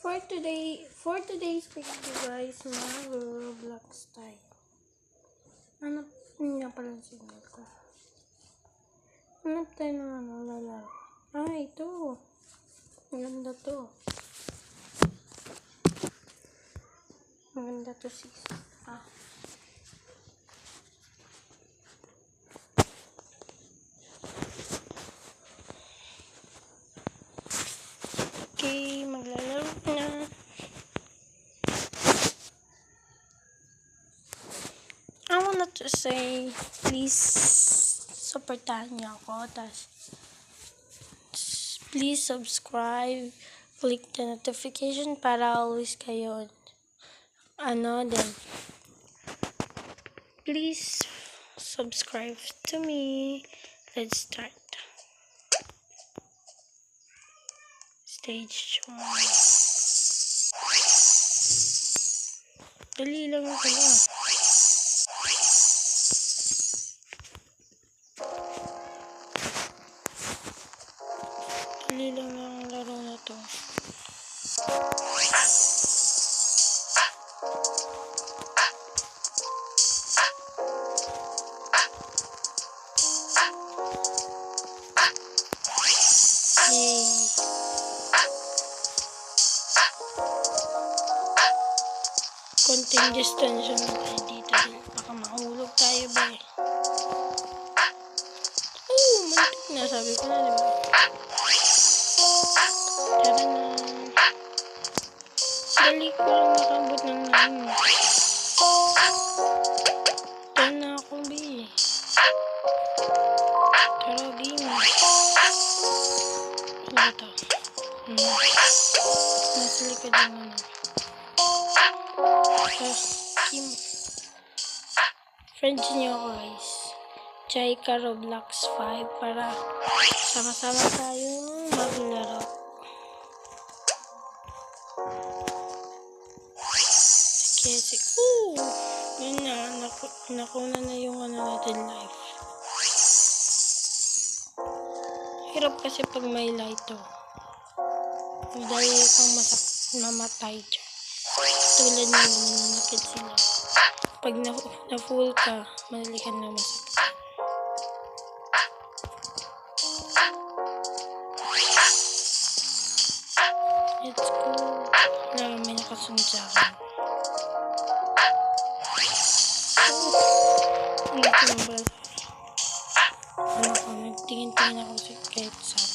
For today's video guys, mag-Roblox tayo. Hanap nga pala signal ko. Hanap tayo ng lalaro. Ito. Maganda to. Maganda to sis. Okay, maglalaro na. I wanted to say, please supportahan niyo ako. Please subscribe, click the notification para always kayo then please subscribe to me. Let's start. Stage 1. Dali lang ako na. Dali lang ang laro na to. Yay! Konting distance lang tayo dito. Baka mahulog tayo ba eh. Mantik na. Sabi ko na diba? Tara na. Dali ko lang nakabot ng namin. Tara na ako ba eh. Tara game. Ano ba ito? Nasa likod yung ano. Friends niyo ako guys. Jaika Roblox 5 para sama-sama tayo maglaro. Kasi yun na, nakuna na yung natin life. Hirap kasi pag may light to. Dahil kang mamatay dyan. Tulad nyo, nananakit sila. Pag na-full ka, madali ka na masakit. Let's go. May nakasunod sa akin. Hindi ko nabal. Nagtingin-tingin ako kahit saan.